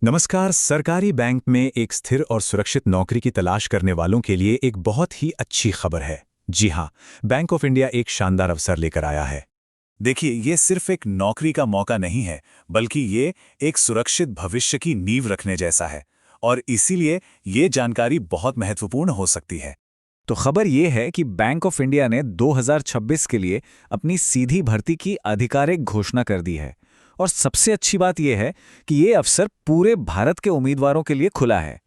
नमस्कार। सरकारी बैंक में एक स्थिर और सुरक्षित नौकरी की तलाश करने वालों के लिए एक बहुत ही अच्छी खबर है। जी हाँ, बैंक ऑफ इंडिया एक शानदार अवसर लेकर आया है। देखिए, ये सिर्फ एक नौकरी का मौका नहीं है, बल्कि ये एक सुरक्षित भविष्य की नींव रखने जैसा है। और इसीलिए ये जानकारी बहुत महत्वपूर्ण हो सकती है। तो खबर ये है कि बैंक ऑफ इंडिया ने 2026 के लिए अपनी सीधी भर्ती की आधिकारिक घोषणा कर दी है। और सबसे अच्छी बात यह है कि ये अवसर पूरे भारत के उम्मीदवारों के लिए खुला है।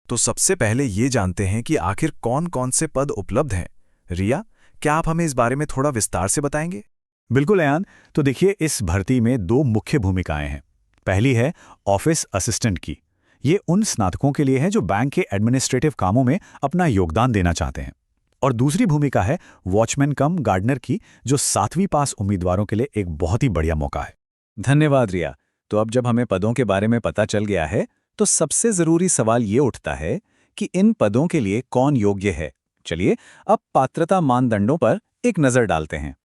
तो सबसे पहले ये जानते हैं कि आखिर कौन कौन से पद उपलब्ध हैं। रिया, क्या आप हमें इस बारे में थोड़ा विस्तार से बताएंगे? बिल्कुल अयान। तो देखिए, इस भर्ती में दो मुख्य भूमिकाएं हैं। पहली है ऑफिस असिस्टेंट की। ये उन स्नातकों के लिए है जो बैंक के एडमिनिस्ट्रेटिव कामों में अपना योगदान देना चाहते हैं। और दूसरी भूमिका है वॉचमैन कम गार्डनर की, जो 7वीं पास उम्मीदवारों के लिए एक बहुत ही बढ़िया मौका है। धन्यवाद रिया। तो अब जब हमें पदों के बारे में पता चल गया है, तो सबसे जरूरी सवाल ये उठता है कि इन पदों के लिए कौन योग्य है। चलिए अब पात्रता मानदंडों पर एक नजर डालते हैं।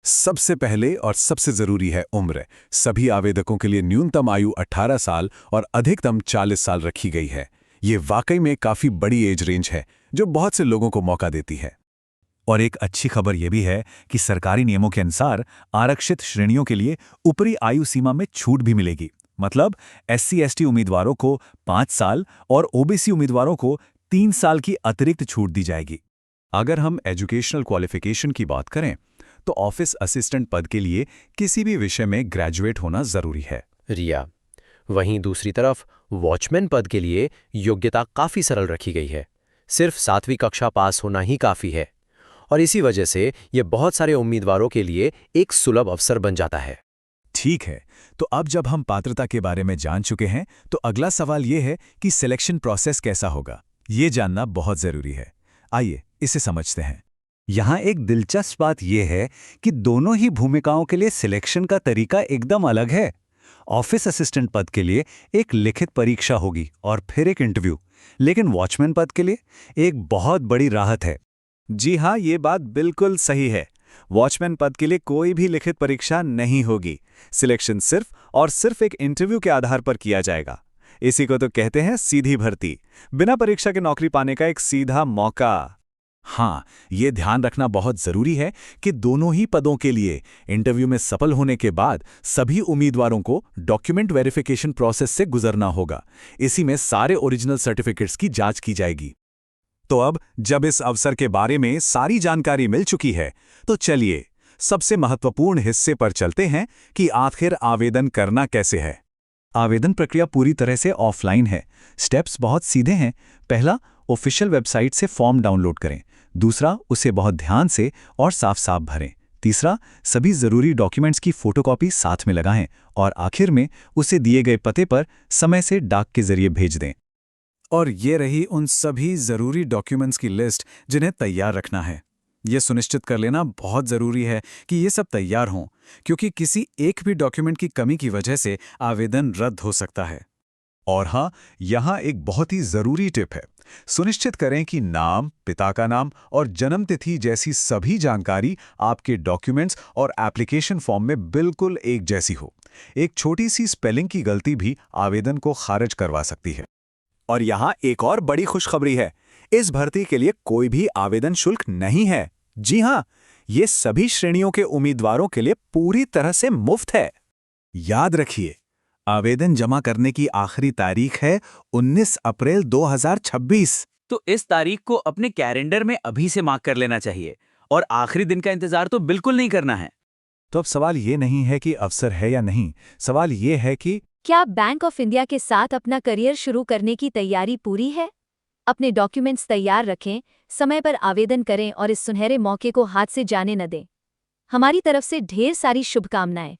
सबसे पहले और सबसे जरूरी है उम्र। सभी आवेदकों के लिए न्यूनतम आयु 18 साल और अधिकतम 40 साल रखी गई है। ये वाकई में काफी बड़ी एज रेंज है, जो बहुत से लोगों को मौका देती है। और एक अच्छी खबर यह भी है कि सरकारी नियमों के अनुसार आरक्षित श्रेणियों के लिए ऊपरी आयु सीमा में छूट भी मिलेगी। मतलब SC/ST उम्मीदवारों को 5 साल और OBC उम्मीदवारों को 3 साल की अतिरिक्त छूट दी जाएगी। अगर हम एजुकेशनल क्वालिफिकेशन की बात करें, तो ऑफिस असिस्टेंट पद के लिए किसी भी विषय में ग्रेजुएट होना जरूरी है। रिया, वहीं दूसरी तरफ वॉचमैन पद के लिए योग्यता काफी सरल रखी गई है। सिर्फ 7वीं कक्षा पास होना ही काफी है। और इसी वजह से यह बहुत सारे उम्मीदवारों के लिए एक सुलभ अवसर बन जाता है। ठीक है, तो अब जब हम पात्रता के बारे में जान चुके हैं, तो अगला सवाल यह है कि सिलेक्शन प्रोसेस कैसा होगा। ये जानना बहुत जरूरी है। आइए इसे समझते हैं। यहाँ एक दिलचस्प बात यह है कि दोनों ही भूमिकाओं के लिए सिलेक्शन का तरीका एकदम अलग है। ऑफिस असिस्टेंट पद के लिए एक लिखित परीक्षा होगी और फिर एक इंटरव्यू, लेकिन वॉचमैन पद के लिए एक बहुत बड़ी राहत है। जी हाँ, ये बात बिल्कुल सही है। वॉचमैन पद के लिए कोई भी लिखित परीक्षा नहीं होगी। सिलेक्शन सिर्फ और सिर्फ एक इंटरव्यू के आधार पर किया जाएगा। इसी को तो कहते हैं सीधी भर्ती। बिना परीक्षा के नौकरी पाने का एक सीधा मौका। हाँ, ये ध्यान रखना बहुत जरूरी है कि दोनों ही पदों के लिए इंटरव्यू में सफल होने के बाद सभी उम्मीदवारों को डॉक्यूमेंट वेरिफिकेशन प्रोसेस से गुजरना होगा। इसी में सारे ओरिजिनल सर्टिफिकेट्स की जांच की जाएगी। तो अब जब इस अवसर के बारे में सारी जानकारी मिल चुकी है, तो चलिए सबसे महत्वपूर्ण हिस्से पर चलते हैं कि आखिर आवेदन करना कैसे है। आवेदन प्रक्रिया पूरी तरह से ऑफलाइन है। स्टेप्स बहुत सीधे हैं। पहला, ऑफिशियल वेबसाइट से फॉर्म डाउनलोड करें। दूसरा, उसे बहुत ध्यान से और साफ साफ भरें। तीसरा, सभी जरूरी डॉक्यूमेंट्स की फोटोकॉपी साथ में लगाएं। और आखिर में उसे दिए गए पते पर समय से डाक के जरिए भेज दें। और ये रही उन सभी जरूरी डॉक्यूमेंट्स की लिस्ट जिन्हें तैयार रखना है। ये सुनिश्चित कर लेना बहुत जरूरी है कि ये सब तैयार हों, क्योंकि किसी एक भी डॉक्यूमेंट की कमी की वजह से आवेदन रद्द हो सकता है। और हाँ, यहाँ एक बहुत ही जरूरी टिप है। सुनिश्चित करें कि नाम, पिता का नाम और जन्मतिथि जैसी सभी जानकारी आपके डॉक्यूमेंट्स और एप्लीकेशन फॉर्म में बिल्कुल एक जैसी हो। एक छोटी सी स्पेलिंग की गलती भी आवेदन को खारिज करवा सकती है। और यहाँ एक और बड़ी खुशखबरी है। इस भर्ती के लिए कोई भी आवेदन शुल्क नहीं है। जी हाँ, ये सभी श्रेणियों के उम्मीदवारों के लिए पूरी तरह से मुफ्त है। याद रखिए, आवेदन जमा करने की आखिरी तारीख है 19 अप्रैल 2026। तो इस तारीख को अपने कैलेंडर में अभी से मार्क कर लेना चाहिए और आखिरी दिन का इंतजार तो बिल्कुल नहीं करना है। तो अब सवाल ये नहीं है कि अवसर है या नहीं, सवाल ये है कि क्या बैंक ऑफ इंडिया के साथ अपना करियर शुरू करने की तैयारी पूरी है? अपने डॉक्यूमेंट्स तैयार रखें, समय पर आवेदन करें और इस सुनहरे मौके को हाथ से जाने न दें। हमारी तरफ से ढेर सारी शुभकामनाएं।